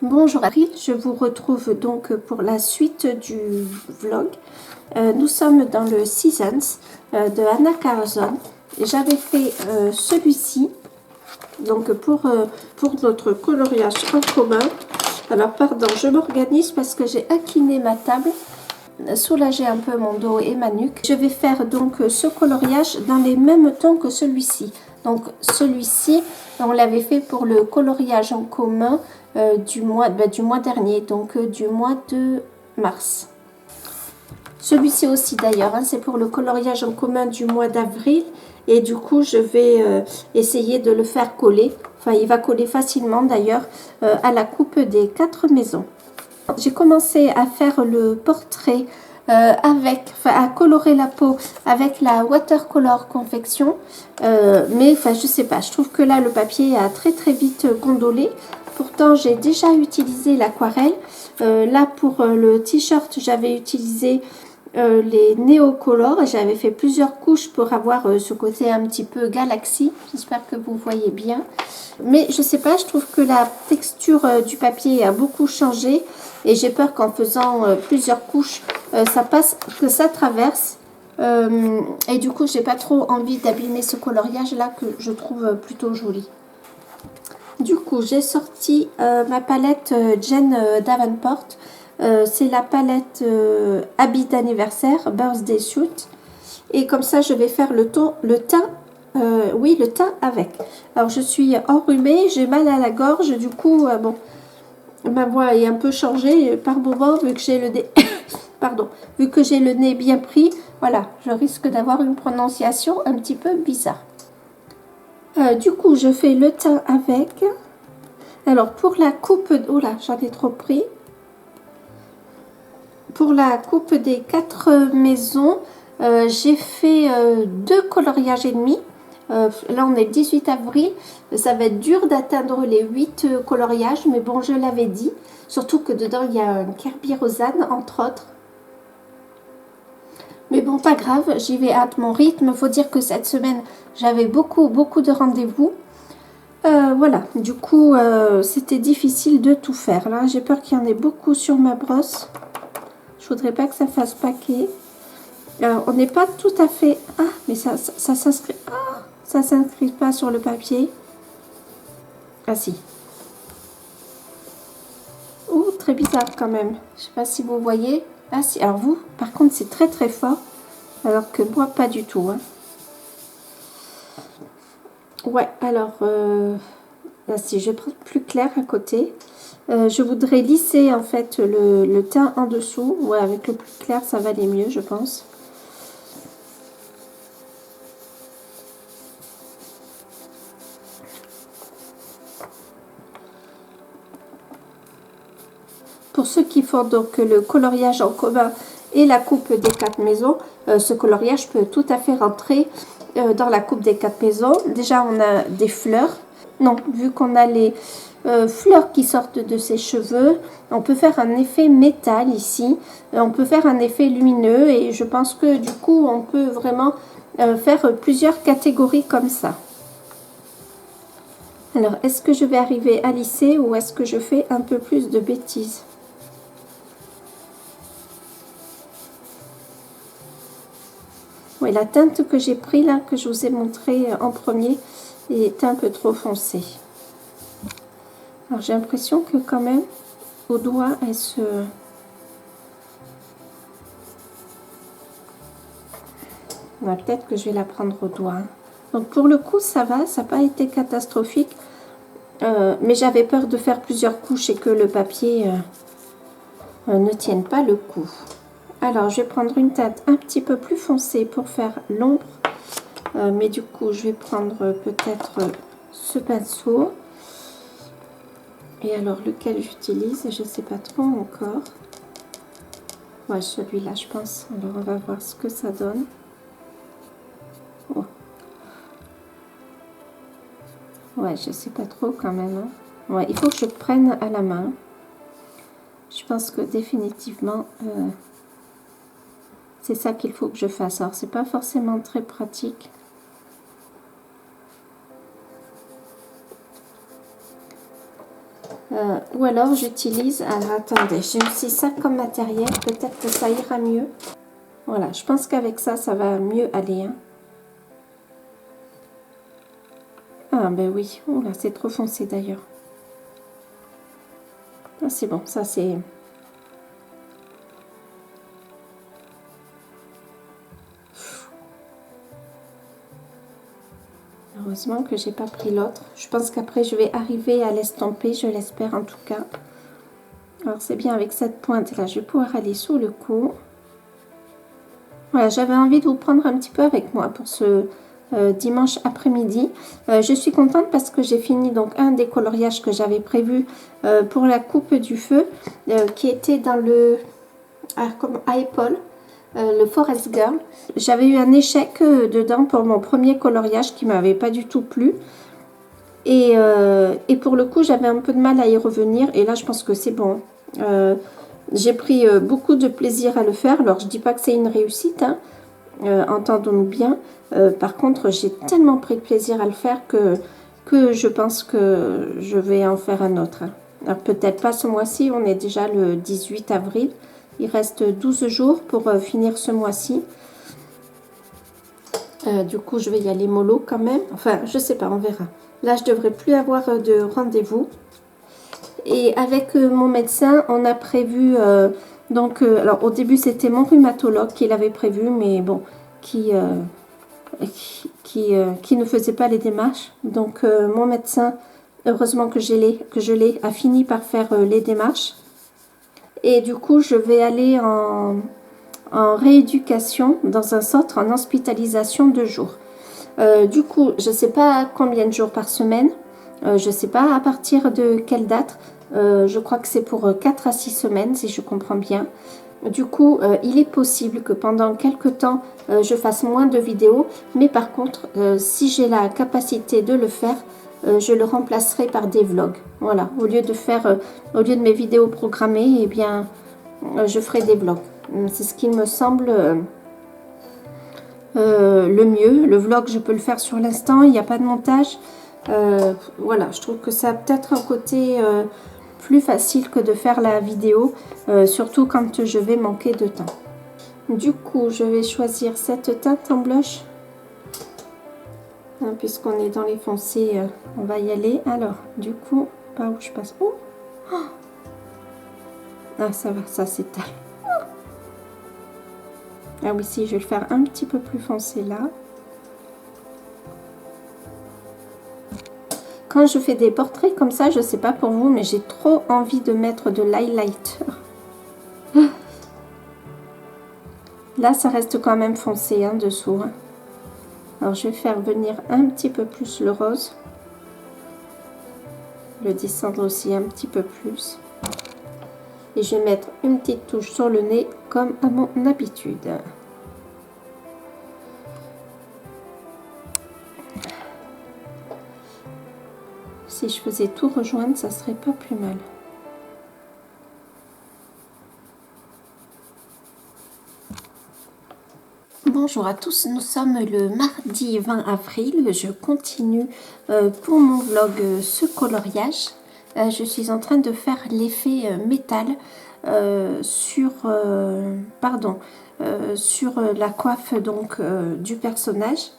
Bonjour April, je vous retrouve donc pour la suite du vlog. Nous sommes dans le Seasons de Anna Carlson. J'avais fait celui-ci donc pour notre coloriage en commun. Alors pardon, je m'organise parce que j'ai incliné ma table, soulagé un peu mon dos et ma nuque. Je vais faire donc ce coloriage dans les mêmes tons que celui-ci. Donc celui-ci, on l'avait fait pour le coloriage en commun du mois dernier, donc du mois de mars. Celui-ci aussi d'ailleurs, hein, c'est pour le coloriage en commun du mois d'avril. Et du coup, je vais essayer de le faire coller. Enfin, il va coller facilement d'ailleurs à la coupe des 4 maisons. J'ai commencé à faire le portrait à colorer la peau avec la watercolor confection. Mais je sais pas, je trouve que là, le papier a très vite gondolé. Pourtant, j'ai déjà utilisé l'aquarelle. Là, pour le t-shirt, j'avais utilisé les néocolores et j'avais fait plusieurs couches pour avoir ce côté un petit peu galaxie. J'espère que vous voyez bien. Mais je sais pas, je trouve que la texture du papier a beaucoup changé et j'ai peur qu'en faisant plusieurs couches, ça passe, que ça traverse. Et du coup, j'ai pas trop envie d'abîmer ce coloriage là que je trouve plutôt joli. Du coup, j'ai sorti ma palette Jane Davenport. C'est la palette habit d'anniversaire, birthday suit. Et comme ça, je vais faire le teint avec. Alors, je suis enrhumée, j'ai mal à la gorge. Du coup, bon, ma voix est un peu changée par moment vu que j'ai le nez, pardon, vu que j'ai le nez bien pris. Voilà, je risque d'avoir une prononciation un petit peu bizarre. Du coup, je fais le teint avec. Alors, pour la coupe... Oh là, j'en ai trop pris. Pour la coupe des 4 maisons, j'ai fait 2 coloriages et demi. Là, on est le 18 avril. Ça va être dur d'atteindre les 8 coloriages, mais bon, je l'avais dit. Surtout que dedans, il y a un Kerby Rosanne, entre autres. Mais bon, pas grave, j'y vais à mon rythme. Il faut dire que cette semaine, j'avais beaucoup de rendez-vous. Voilà, du coup, c'était difficile de tout faire. Là, j'ai peur qu'il y en ait beaucoup sur ma brosse. Je voudrais pas que ça fasse paquet. Alors, on n'est pas tout à fait... Ah, mais ça s'inscrit... Ah, ça s'inscrit pas sur le papier. Ah si. Oh, très bizarre quand même. Je sais pas si vous voyez. Ah si, alors vous, par contre, c'est très fort. Alors que moi, pas du tout. Hein. Ouais, alors... Là, si je vais prendre plus clair à côté. Je voudrais lisser en fait le teint en dessous. Ouais, avec le plus clair, ça va aller mieux, je pense. Pour ceux qui font donc le coloriage en commun et la coupe des 4 maisons, ce coloriage peut tout à fait rentrer dans la coupe des 4 maisons. Déjà, on a des fleurs. Non, vu qu'on a les fleurs qui sortent de ses cheveux, on peut faire un effet métal ici. On peut faire un effet lumineux et je pense que du coup, on peut vraiment faire plusieurs catégories comme ça. Alors, est-ce que je vais arriver à lisser ou est-ce que je fais un peu plus de bêtises ? Oui, la teinte que j'ai pris là, que je vous ai montré en premier, est un peu trop foncée. Alors j'ai l'impression que quand même, au doigt, elle se... Ouais, peut-être que je vais la prendre au doigt. Donc pour le coup, ça va, ça n'a pas été catastrophique. Mais j'avais peur de faire plusieurs couches et que le papier ne tienne pas le coup. Alors, je vais prendre une teinte un petit peu plus foncée pour faire l'ombre. Mais du coup, je vais prendre peut-être ce pinceau. Et alors, lequel j'utilise, je ne sais pas trop encore. Ouais, celui-là, je pense. Alors, on va voir ce que ça donne. Oh. Ouais, je ne sais pas trop quand même. Hein. Ouais, il faut que je prenne à la main. Je pense que définitivement... c'est ça qu'il faut que je fasse. Alors, c'est pas forcément très pratique. Ou alors j'utilise, alors attendez, j'ai aussi ça comme matériel, peut-être que ça ira mieux. Voilà, je pense qu'avec ça, ça va mieux aller. Hein. Ah ben oui, oula, c'est trop foncé d'ailleurs. Ah, c'est bon, ça c'est... Heureusement que j'ai pas pris l'autre. Je pense qu'après je vais arriver à l'estomper, je l'espère en tout cas. Alors c'est bien avec cette pointe là, je vais pouvoir aller sous le cou. Voilà, j'avais envie de vous prendre un petit peu avec moi pour ce dimanche après-midi. Je suis contente parce que j'ai fini donc un des coloriages que j'avais prévu pour la coupe du feu qui était dans le à épaule. Le Forest Girl. J'avais eu un échec dedans pour mon premier coloriage qui m'avait pas du tout plu. Et pour le coup, j'avais un peu de mal à y revenir. Et là, je pense que c'est bon. J'ai pris beaucoup de plaisir à le faire. Alors, je dis pas que c'est une réussite, hein, entendons-nous bien. Par contre, j'ai tellement pris de plaisir à le faire que je pense que je vais en faire un autre. Hein. Alors, peut-être pas ce mois-ci. On est déjà le 18 avril. Il reste 12 jours pour finir ce mois-ci. Du coup, je vais y aller mollo quand même. Enfin, je sais pas, on verra. Là, je devrais plus avoir de rendez-vous. Et avec mon médecin, on a prévu... alors, au début, c'était mon rhumatologue qui l'avait prévu, mais bon, qui ne faisait pas les démarches. Donc, mon médecin, heureusement que je l'ai, a fini par faire les démarches. Et du coup, je vais aller en rééducation dans un centre en hospitalisation 2 jours. Du coup, je ne sais pas combien de jours par semaine. Je ne sais pas à partir de quelle date. Je crois que c'est pour 4 à 6 semaines, si je comprends bien. Du coup, il est possible que pendant quelques temps, je fasse moins de vidéos. Mais par contre, si j'ai la capacité de le faire, je le remplacerai par des vlogs. Voilà, au lieu de mes vidéos programmées, eh bien, je ferai des vlogs. C'est ce qui me semble le mieux. Le vlog, je peux le faire sur l'instant, il n'y a pas de montage. Voilà, je trouve que ça a peut-être un côté plus facile que de faire la vidéo, surtout quand je vais manquer de temps. Du coup, je vais choisir cette teinte en blush. Hein, puisqu'on est dans les foncés, on va y aller. Alors, du coup, par où je passe? Oh, ah, ça va, ça s'étale. Ah oui, si, je vais le faire un petit peu plus foncé là. Quand je fais des portraits comme ça, je sais pas pour vous, mais j'ai trop envie de mettre de l'highlighter. Là, ça reste quand même foncé hein, dessous. Hein. Alors, je vais faire venir un petit peu plus le rose. Le descendre aussi un petit peu plus. Et je vais mettre une petite touche sur le nez comme à mon habitude. Si je faisais tout rejoindre, ça serait pas plus mal. Bonjour à tous, nous sommes le mardi 20 avril. Je continue pour mon vlog ce coloriage. Je suis en train de faire l'effet métal sur la coiffe donc du personnage.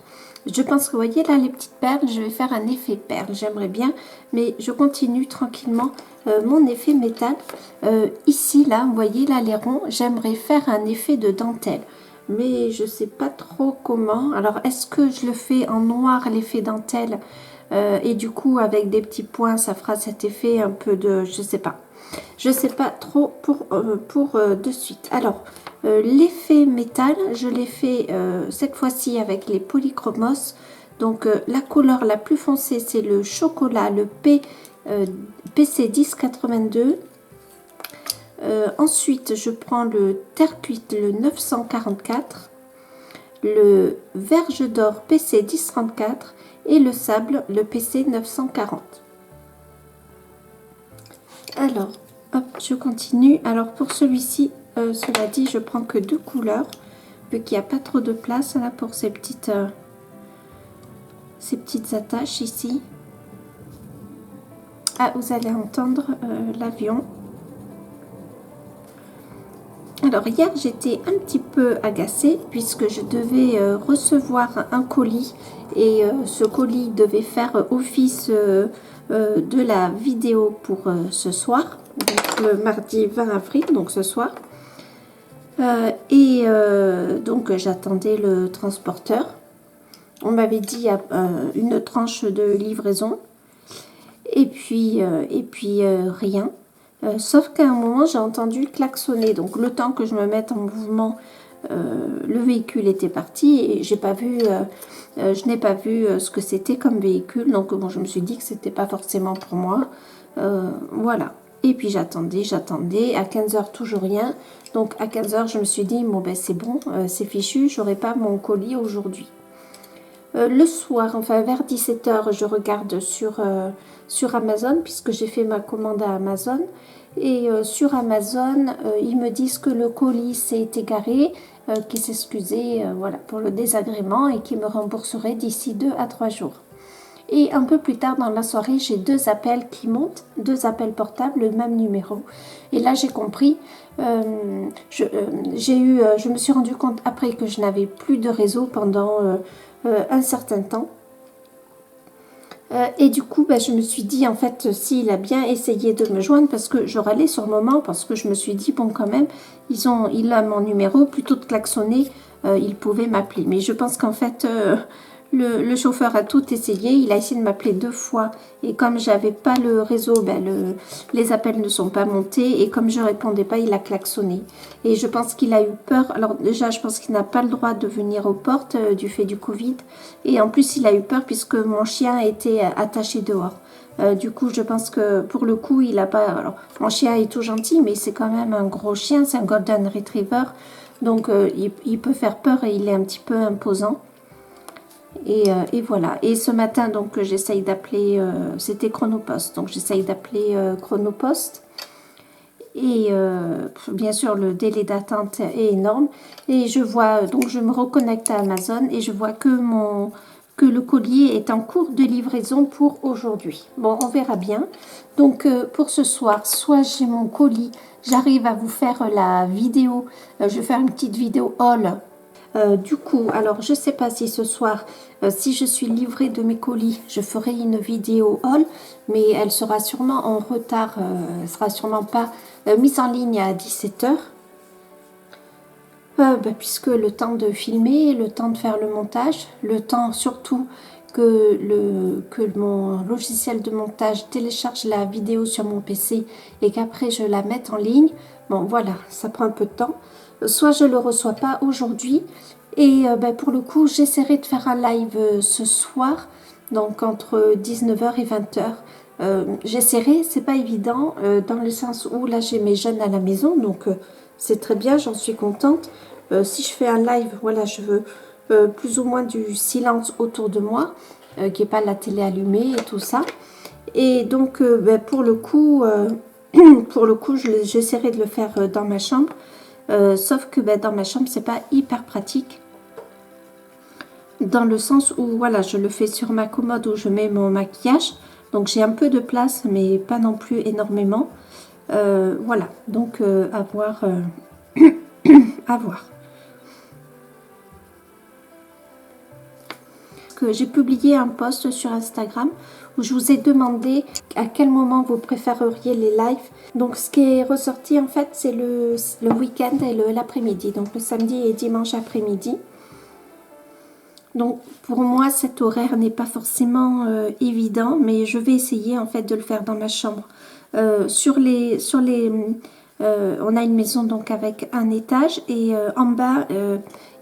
Je pense que vous voyez là les petites perles, je vais faire un effet perle, j'aimerais bien, mais je continue tranquillement mon effet métal. Ici là, vous voyez là les ronds, j'aimerais faire un effet de dentelle. Mais je sais pas trop comment. Alors, est-ce que je le fais en noir, l'effet dentelle, et du coup, avec des petits points, ça fera cet effet un peu de... Je sais pas. Je sais pas trop pour de suite. Alors, l'effet métal, je l'ai fait cette fois-ci avec les polychromos. Donc, la couleur la plus foncée, c'est le chocolat, le PC 1082. Ensuite, je prends le terre cuite, le 944, le verge d'or PC 1034 et le sable, le PC 940. Alors, hop, je continue. Alors, pour celui-ci, cela dit, je prends que 2 couleurs, vu qu'il n'y a pas trop de place là pour ces petites attaches ici. Ah, vous allez entendre l'avion. Alors hier j'étais un petit peu agacée puisque je devais recevoir un colis et ce colis devait faire office de la vidéo pour ce soir, donc le mardi 20 avril, donc ce soir. Donc j'attendais le transporteur. On m'avait dit une tranche de livraison et puis rien. Sauf qu'à un moment, j'ai entendu klaxonner. Donc, le temps que je me mette en mouvement, le véhicule était parti et je n'ai pas vu ce que c'était comme véhicule. Donc, bon, je me suis dit que c'était pas forcément pour moi. Voilà. Et puis, j'attendais. À 15 h, toujours rien. Donc, à 15 h, je me suis dit, bon, ben, c'est bon, c'est fichu, j'aurai pas mon colis aujourd'hui. Le soir, enfin vers 17 h, je regarde sur Amazon, puisque j'ai fait ma commande à Amazon. Et sur Amazon, ils me disent que le colis s'est égaré, qu'ils s'excusaient voilà, pour le désagrément et qu'ils me rembourseraient d'ici 2 à 3 jours. Et un peu plus tard dans la soirée, j'ai 2 appels qui montent, 2 appels portables, le même numéro. Et là, j'ai compris, je me suis rendu compte après que je n'avais plus de réseau pendant un certain temps. Et du coup, je me suis dit, en fait, s'il a bien essayé de me joindre, parce que je râlais sur le moment, parce que je me suis dit, bon, quand même, il a mon numéro, plutôt de klaxonner, il pouvait m'appeler. Mais je pense qu'en fait, le chauffeur a tout essayé, il a essayé de m'appeler 2 fois, et comme j'avais pas le réseau, les appels ne sont pas montés, et comme je répondais pas, il a klaxonné. Et je pense qu'il a eu peur. Alors déjà, je pense qu'il n'a pas le droit de venir aux portes du fait du Covid, et en plus, il a eu peur puisque mon chien était attaché dehors. Du coup, je pense que pour le coup, il a pas... Alors, mon chien est tout gentil, mais c'est quand même un gros chien, c'est un Golden Retriever, donc il peut faire peur et il est un petit peu imposant. Et voilà. Et ce matin, donc, j'essaye d'appeler, c'était Chronopost, donc j'essaye d'appeler Chronopost. Et bien sûr, le délai d'attente est énorme. Et je vois, donc je me reconnecte à Amazon et je vois que le colis est en cours de livraison pour aujourd'hui. Bon, on verra bien. Donc, pour ce soir, soit j'ai mon colis, j'arrive à vous faire la vidéo. Je vais faire une petite vidéo haul. Du coup, alors je ne sais pas si ce soir, si je suis livrée de mes colis, je ferai une vidéo haul, mais elle sera sûrement en retard, elle ne sera sûrement pas mise en ligne à 17 h, puisque le temps de filmer, le temps de faire le montage, le temps surtout que mon logiciel de montage télécharge la vidéo sur mon PC et qu'après je la mette en ligne, bon voilà, ça prend un peu de temps. Soit je ne le reçois pas aujourd'hui et pour le coup j'essaierai de faire un live ce soir, donc entre 19 h et 20 h. J'essaierai, c'est pas évident dans le sens où là j'ai mes jeunes à la maison, donc c'est très bien, j'en suis contente. Si je fais un live, voilà, je veux plus ou moins du silence autour de moi, qu'il n'y ait pas la télé allumée et tout ça. Et donc pour le coup j'essaierai de le faire dans ma chambre. Sauf que dans ma chambre, c'est pas hyper pratique. Dans le sens où, voilà, je le fais sur ma commode où je mets mon maquillage. Donc, j'ai un peu de place, mais pas non plus énormément. Voilà, donc à voir. À voir. J'ai publié un post sur Instagram où je vous ai demandé à quel moment vous préféreriez les lives. Donc ce qui est ressorti en fait c'est le week-end et l'après-midi, donc le samedi et dimanche après-midi. Donc pour moi cet horaire n'est pas forcément évident, mais je vais essayer en fait de le faire dans ma chambre. On a une maison donc avec un étage et en bas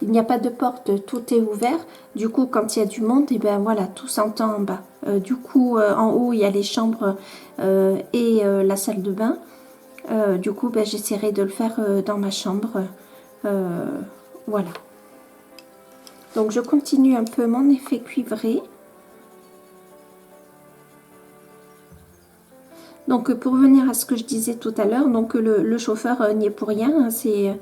il n'y a pas de porte, tout est ouvert. Du coup quand il y a du monde, et ben voilà, tout s'entend en bas. Du coup en haut il y a les chambres et la salle de bain. Du coup j'essaierai de le faire dans ma chambre. Voilà. Donc je continue un peu mon effet cuivré. Donc pour revenir à ce que je disais tout à l'heure, donc le chauffeur n'y est pour rien, hein, c'est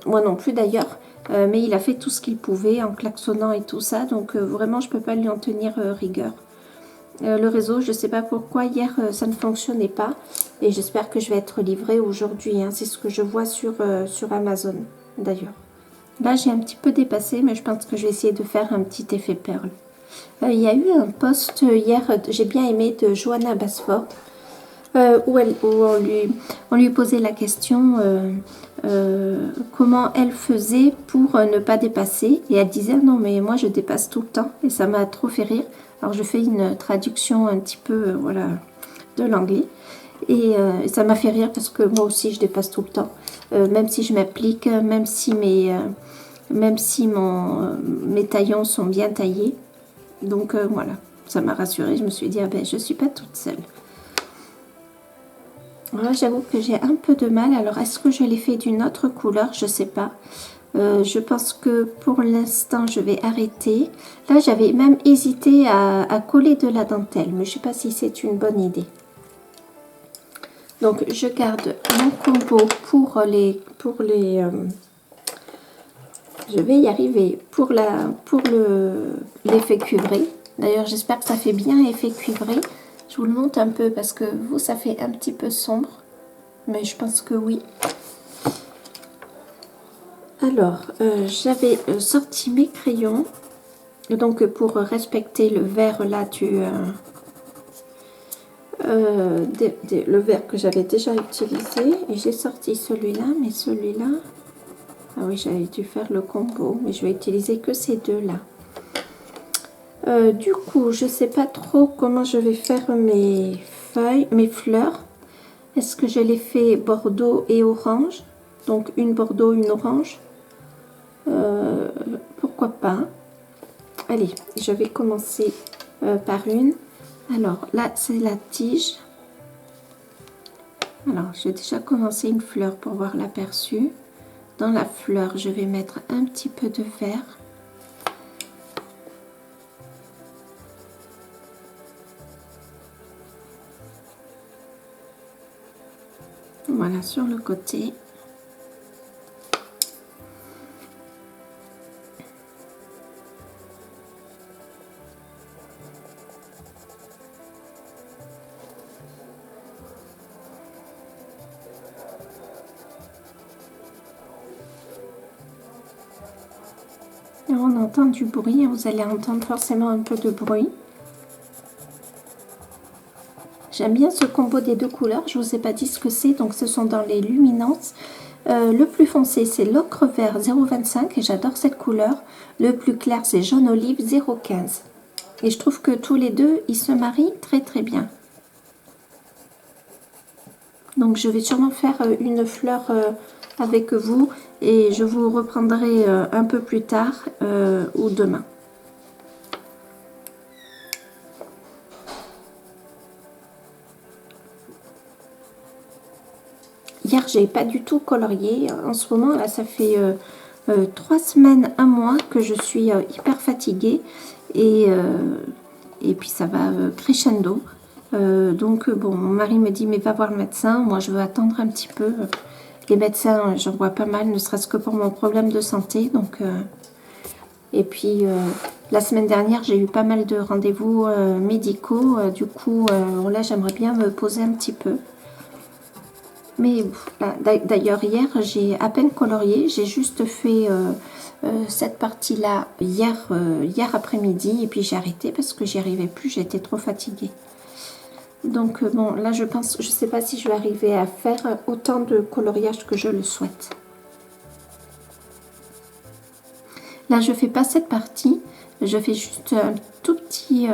moi non plus d'ailleurs, mais il a fait tout ce qu'il pouvait en klaxonnant et tout ça, donc vraiment je peux pas lui en tenir rigueur. Le réseau, je ne sais pas pourquoi, hier ça ne fonctionnait pas et j'espère que je vais être livrée aujourd'hui, hein. C'est ce que je vois sur Amazon d'ailleurs. Là j'ai un petit peu dépassé, mais je pense que je vais essayer de faire un petit effet perle. Il y a eu un post hier, j'ai bien aimé, de Johanna Basford, où on lui posait la question comment elle faisait pour ne pas dépasser. Et elle disait non mais moi je dépasse tout le temps, et ça m'a trop fait rire. Alors je fais une traduction un petit peu voilà, de l'anglais. Et ça m'a fait rire parce que moi aussi je dépasse tout le temps. Même si je m'applique, même si mes taillons sont bien taillés. Donc voilà, ça m'a rassurée. Je me suis dit, ah ben, je ne suis pas toute seule. Voilà, j'avoue que j'ai un peu de mal. Alors, est-ce que je l'ai fait d'une autre couleur? Je ne sais pas. Je pense que pour l'instant, je vais arrêter. Là, j'avais même hésité à coller de la dentelle, mais je ne sais pas si c'est une bonne idée. Donc, je garde mon combo pour les je vais y arriver pour l'effet cuivré. D'ailleurs, j'espère que ça fait bien effet cuivré. Je vous le montre un peu parce que vous, ça fait un petit peu sombre. Mais je pense que oui. Alors, j'avais sorti mes crayons. Donc, pour respecter le vert là, le vert que j'avais déjà utilisé. Et j'ai sorti celui-là, mais celui-là... Ah oui, j'avais dû faire le combo, mais je vais utiliser que ces deux-là. Du coup, je sais pas trop comment je vais faire mes feuilles, mes fleurs. Est-ce que je les fais bordeaux et orange? Donc une bordeaux, une orange. Pourquoi pas? Allez, je vais commencer par une. Alors là, c'est la tige. Alors, j'ai déjà commencé une fleur pour voir l'aperçu. Dans la fleur, je vais mettre un petit peu de vert. Voilà, sur le côté. Et on entend du bruit, vous allez entendre forcément un peu de bruit. J'aime bien ce combo des deux couleurs, je ne vous ai pas dit ce que c'est, donc ce sont dans les luminances. Le plus foncé, c'est l'ocre vert 0,25 et j'adore cette couleur. Le plus clair, c'est jaune olive 0,15. Et je trouve que tous les deux, ils se marient très très bien. Donc je vais sûrement faire une fleur avec vous et je vous reprendrai un peu plus tard ou demain. Hier, j'ai pas du tout colorié. En ce moment, là, ça fait 3 semaines, un mois que je suis hyper fatiguée et puis ça va crescendo. Donc, bon, mon mari me dit, mais va voir le médecin. Moi, je veux attendre un petit peu. Les médecins, j'en vois pas mal, ne serait-ce que pour mon problème de santé. Donc, et puis, la semaine dernière, j'ai eu pas mal de rendez-vous médicaux. Du coup, là, j'aimerais bien me poser un petit peu. Mais d'ailleurs, hier, j'ai à peine colorié. J'ai juste fait cette partie-là hier après-midi. Et puis, j'ai arrêté parce que j'y arrivais plus. J'étais trop fatiguée. Donc, bon, là, je pense, je sais pas si je vais arriver à faire autant de coloriage que je le souhaite. Là, je fais pas cette partie. Je fais juste un tout petit...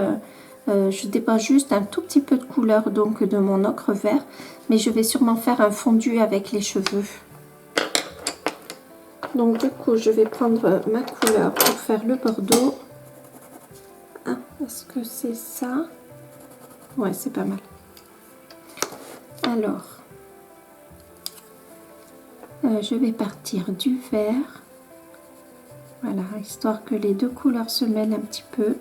je dépose juste un tout petit peu de couleur donc de mon ocre vert, mais je vais sûrement faire un fondu avec les cheveux. Donc du coup, je vais prendre ma couleur pour faire le bordeaux. Ah, est-ce que c'est ça? Ouais, c'est pas mal. Alors, je vais partir du vert. Voilà, histoire que les deux couleurs se mêlent un petit peu.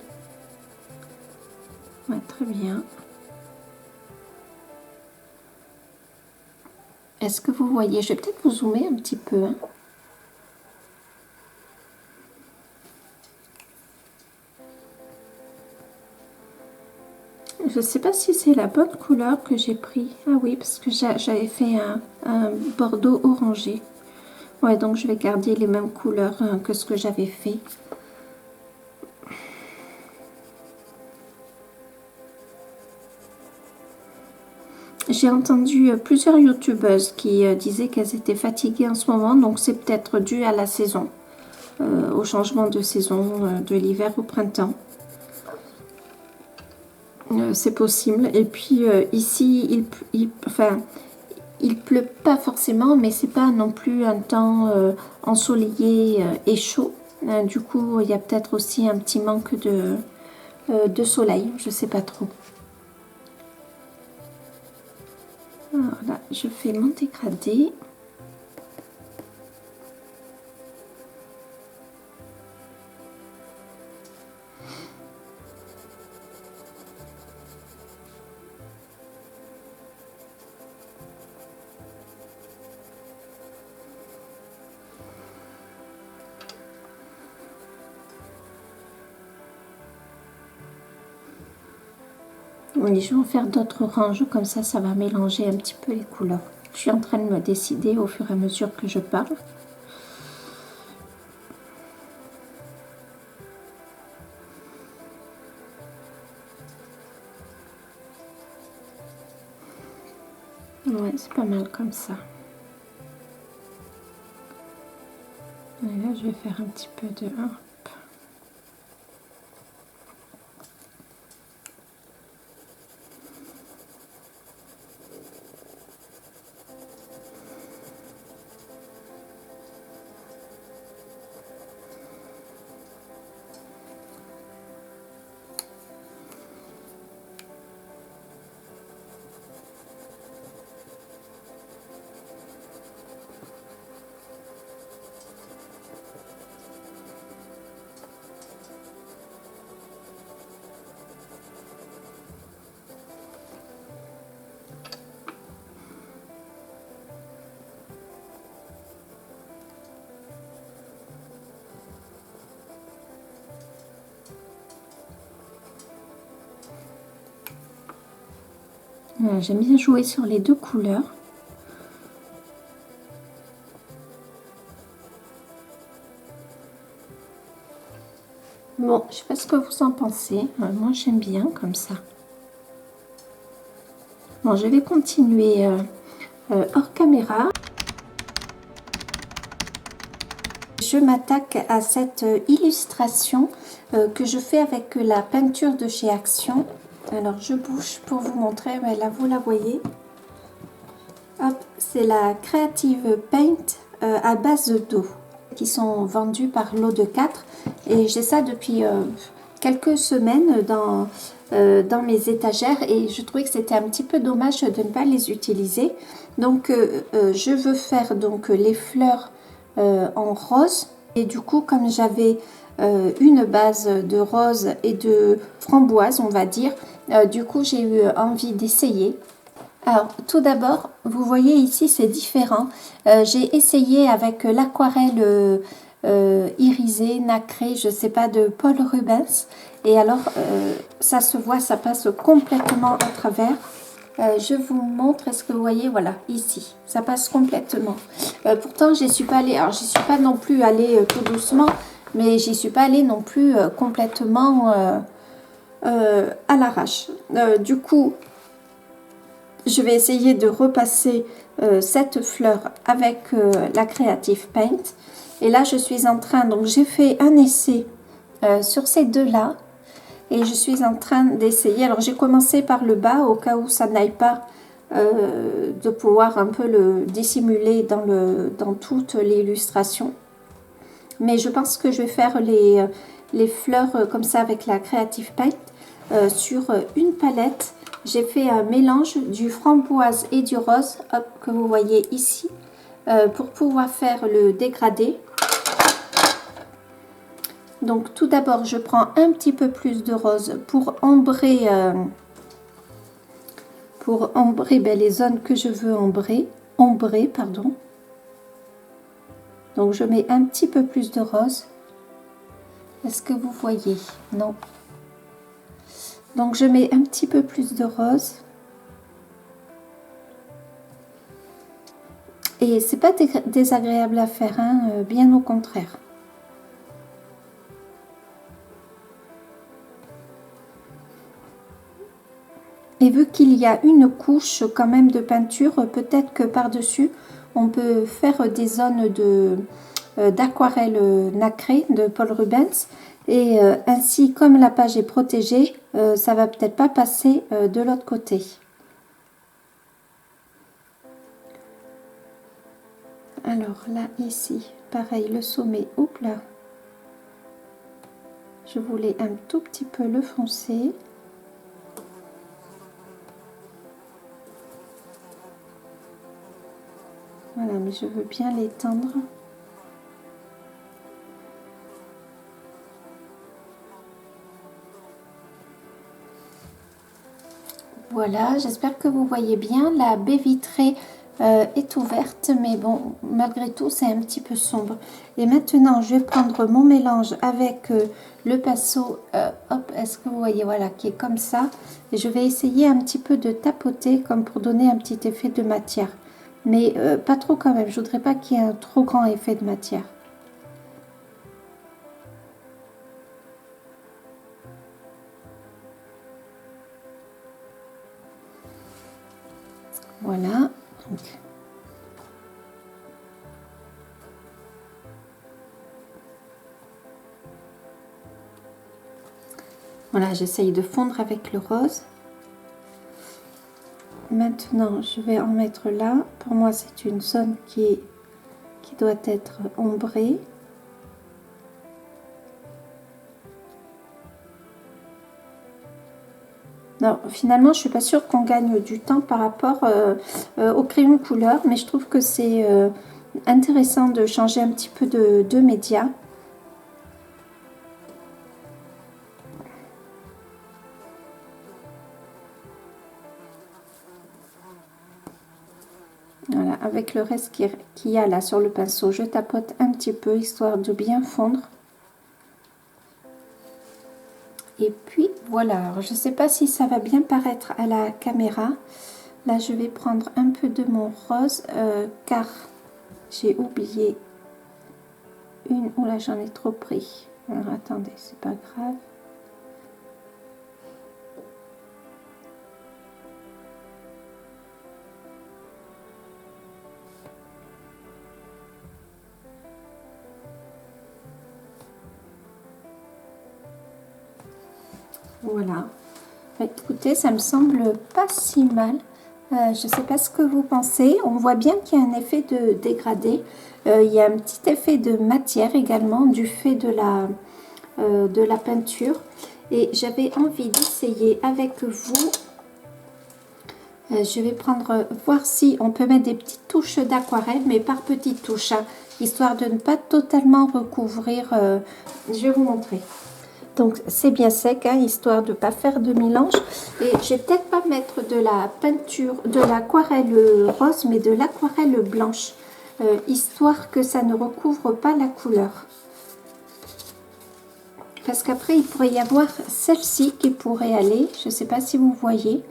Ouais, très bien. Est-ce que vous voyez? Je vais peut-être vous zoomer un petit peu. Hein. Je sais pas si c'est la bonne couleur que j'ai pris. Ah oui, parce que j'avais fait un bordeaux orangé. Ouais, donc je vais garder les mêmes couleurs que ce que j'avais fait. J'ai entendu plusieurs youtubeuses qui disaient qu'elles étaient fatiguées en ce moment, donc c'est peut-être dû à la saison, au changement de saison de l'hiver au printemps. C'est possible. Et puis ici, il pleut pas forcément, mais c'est pas non plus un temps ensoleillé et chaud. Du coup, il y a peut-être aussi un petit manque de soleil, je sais pas trop. Voilà, je fais mon dégradé. Oui, je vais en faire d'autres ranges, comme ça va mélanger un petit peu les couleurs. Je suis en train de me décider au fur et à mesure que je parle. Ouais, c'est pas mal comme ça. Et là, je vais faire un petit peu de... J'aime bien jouer sur les deux couleurs. Bon, je sais pas ce que vous en pensez. Moi, j'aime bien comme ça. Bon, je vais continuer hors caméra. Je m'attaque à cette illustration que je fais avec la peinture de chez Action. Alors, je bouge pour vous montrer. Mais là, vous la voyez. Hop, c'est la Creative Paint à base d'eau qui sont vendus par lot de 4. Et j'ai ça depuis quelques semaines dans mes étagères et je trouvais que c'était un petit peu dommage de ne pas les utiliser. Donc, je veux faire donc les fleurs en rose. Et du coup, comme j'avais une base de rose et de framboise, on va dire, du coup, j'ai eu envie d'essayer. Alors, tout d'abord, vous voyez ici, c'est différent. J'ai essayé avec l'aquarelle irisée, nacrée, je sais pas, de Paul Rubens. Et alors, ça se voit, ça passe complètement à travers. Je vous montre, est-ce que vous voyez, voilà, ici, ça passe complètement. Pourtant, j'y suis pas allée, alors j'y suis pas non plus allée tout doucement, mais j'y suis pas allée non plus complètement à l'arrache. Du coup, je vais essayer de repasser cette fleur avec la Creative Paint. Et là, je suis en train, donc j'ai fait un essai sur ces deux-là. Et je suis en train d'essayer. Alors, j'ai commencé par le bas au cas où ça n'aille pas de pouvoir un peu le dissimuler dans toute l'illustration. Mais je pense que je vais faire les fleurs comme ça avec la Creative Paint sur une palette. J'ai fait un mélange du framboise et du rose, hop, que vous voyez ici, pour pouvoir faire le dégradé. Donc tout d'abord, je prends un petit peu plus de rose pour ombrer les zones que je veux ombrer, pardon. Donc je mets un petit peu plus de rose. Est-ce que vous voyez? Non. Donc je mets un petit peu plus de rose. Et c'est pas désagréable à faire, hein, bien au contraire. Et vu qu'il y a une couche quand même de peinture, peut-être que par-dessus, on peut faire des zones d'aquarelle nacrée de Paul Rubens. Et ainsi, comme la page est protégée, ça va peut-être pas passer de l'autre côté. Alors là, ici, pareil, le sommet, hop là. Je voulais un tout petit peu le foncer. Voilà, mais je veux bien l'étendre. Voilà, j'espère que vous voyez bien. La baie vitrée est ouverte, mais bon, malgré tout, c'est un petit peu sombre. Et maintenant, je vais prendre mon mélange avec le pinceau. Hop, est-ce que vous voyez, voilà, qui est comme ça. Et je vais essayer un petit peu de tapoter, comme pour donner un petit effet de matière. Mais pas trop quand même, je voudrais pas qu'il y ait un trop grand effet de matière. Voilà. Donc, voilà, j'essaye de fondre avec le rose. Maintenant, je vais en mettre là. Pour moi, c'est une zone qui doit être ombrée. Non, finalement, je suis pas sûre qu'on gagne du temps par rapport au crayon couleur, mais je trouve que c'est intéressant de changer un petit peu de média. Voilà, avec le reste qu'il y a là sur le pinceau, je tapote un petit peu histoire de bien fondre. Et puis voilà, alors, je ne sais pas si ça va bien paraître à la caméra. Là, je vais prendre un peu de mon rose car j'ai oublié une. Oh là, j'en ai trop pris. Alors attendez, c'est pas grave. Voilà. Écoutez, ça me semble pas si mal. Je ne sais pas ce que vous pensez. On voit bien qu'il y a un effet de dégradé. Il y a un petit effet de matière également du fait de la peinture. Et j'avais envie d'essayer avec vous. Je vais voir si on peut mettre des petites touches d'aquarelle, mais par petites touches, hein, histoire de ne pas totalement recouvrir. Je vais vous montrer. Donc c'est bien sec, hein, histoire de ne pas faire de mélange. Et je vais peut-être pas mettre de la peinture, de l'aquarelle rose, mais de l'aquarelle blanche, histoire que ça ne recouvre pas la couleur. Parce qu'après il pourrait y avoir celle-ci qui pourrait aller, je ne sais pas si vous voyez,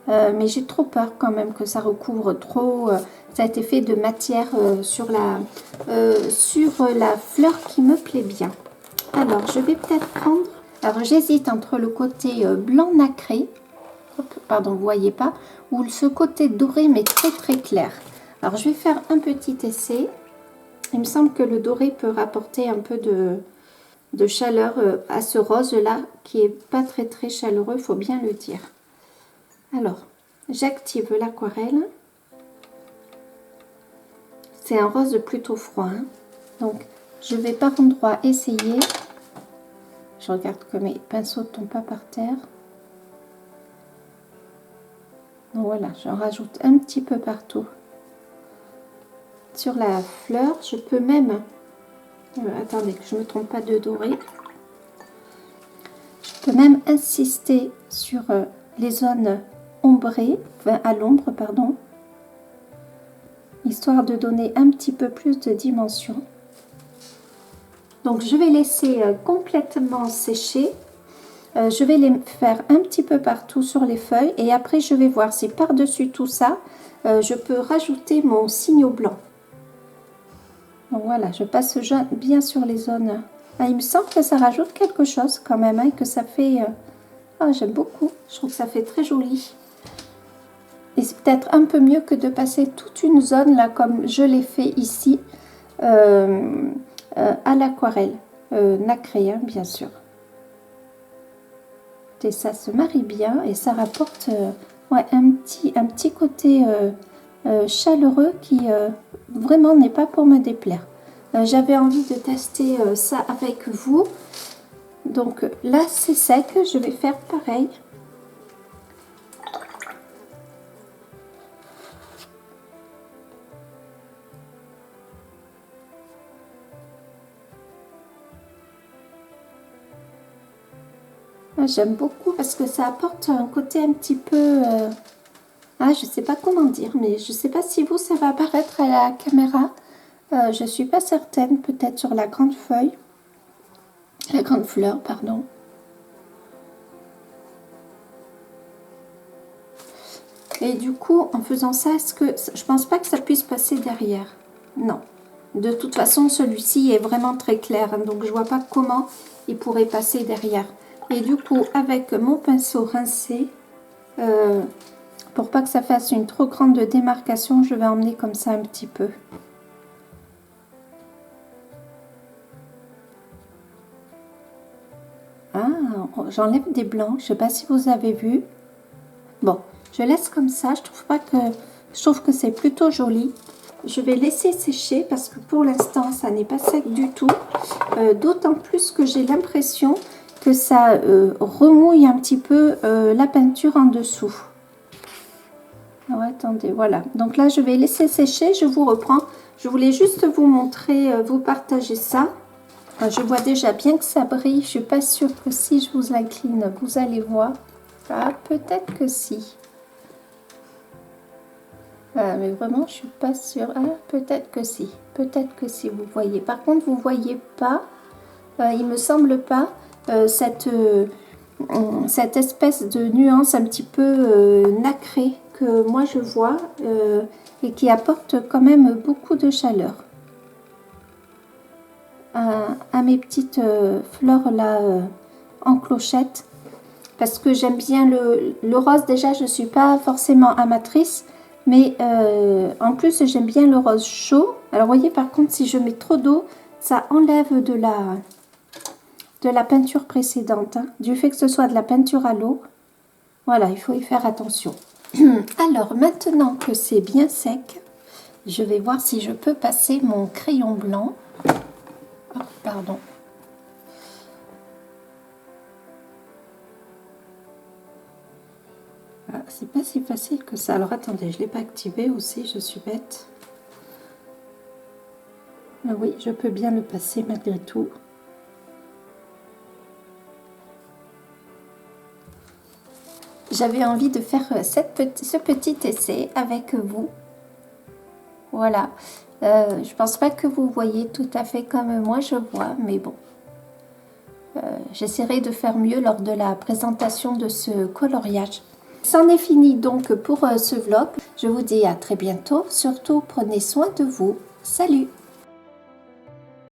mais j'ai trop peur quand même que ça recouvre trop cet effet de matière sur la fleur qui me plaît bien. Alors, je vais peut-être prendre... Alors, j'hésite entre le côté blanc nacré, hop, pardon, vous voyez pas, ou ce côté doré, mais très très clair. Alors, je vais faire un petit essai. Il me semble que le doré peut rapporter un peu de chaleur à ce rose-là, qui est pas très très chaleureux, il faut bien le dire. Alors, j'active l'aquarelle. C'est un rose plutôt froid, hein. Donc, je vais par endroit essayer. Je regarde que mes pinceaux ne tombent pas par terre. Donc voilà, j'en rajoute un petit peu partout. Sur la fleur, je peux même... attendez, que je ne me trompe pas de doré. Je peux même insister sur les zones ombrées, enfin à l'ombre, pardon. Histoire de donner un petit peu plus de dimension. Donc je vais laisser complètement sécher. Je vais les faire un petit peu partout sur les feuilles et après je vais voir si par-dessus tout ça, je peux rajouter mon signaux blanc. Donc voilà, je passe ce jaune bien sur les zones. Ah, il me semble que ça rajoute quelque chose quand même, hein, que ça fait... Ah, j'aime beaucoup, je trouve que ça fait très joli. Et c'est peut-être un peu mieux que de passer toute une zone là comme je l'ai fait ici à l'aquarelle, nacré hein, bien sûr. Et ça se marie bien et ça rapporte ouais, un petit côté chaleureux qui vraiment n'est pas pour me déplaire. J'avais envie de tester ça avec vous. Donc là c'est sec, je vais faire pareil. J'aime beaucoup parce que ça apporte un côté un petit peu... ah, je sais pas comment dire, mais je sais pas si vous, ça va apparaître à la caméra. Je suis pas certaine, peut-être sur la grande feuille. La grande fleur, pardon. Et du coup, en faisant ça, est-ce que... Je pense pas que ça puisse passer derrière. Non. De toute façon, celui-ci est vraiment très clair, hein, donc je vois pas comment il pourrait passer derrière. Et du coup, avec mon pinceau rincé, pour pas que ça fasse une trop grande démarcation, je vais emmener comme ça un petit peu. Ah, j'enlève des blancs, je sais pas si vous avez vu. Bon, je laisse comme ça, je trouve que c'est plutôt joli. Je vais laisser sécher parce que pour l'instant, ça n'est pas sec du tout. D'autant plus que j'ai l'impression que ça remouille un petit peu la peinture en dessous. Alors, attendez, voilà. Donc là, je vais laisser sécher, je vous reprends. Je voulais juste vous montrer, vous partager ça. Je vois déjà bien que ça brille. Je suis pas sûre que si je vous incline, vous allez voir. Ah, peut-être que si. Ah, mais vraiment, je suis pas sûre. Ah, peut-être que si. Peut-être que si, vous voyez. Par contre, vous voyez pas, il me semble pas, cette espèce de nuance un petit peu nacrée que moi je vois et qui apporte quand même beaucoup de chaleur à mes petites fleurs là en clochette, parce que j'aime bien le rose. Déjà, je suis pas forcément amatrice, mais en plus j'aime bien le rose chaud. Alors voyez, par contre, si je mets trop d'eau, ça enlève de la peinture précédente, hein, du fait que ce soit de la peinture à l'eau. Voilà, il faut y faire attention. Alors, maintenant que c'est bien sec, je vais voir si je peux passer mon crayon blanc. Oh, pardon. Ah, c'est pas si facile que ça. Alors, attendez, je ne l'ai pas activé aussi, je suis bête. Ah oui, je peux bien le passer malgré tout. J'avais envie de faire ce petit essai avec vous. Voilà. Je pense pas que vous voyez tout à fait comme moi je vois, mais bon. J'essaierai de faire mieux lors de la présentation de ce coloriage. C'en est fini donc pour ce vlog. Je vous dis à très bientôt. Surtout, prenez soin de vous. Salut!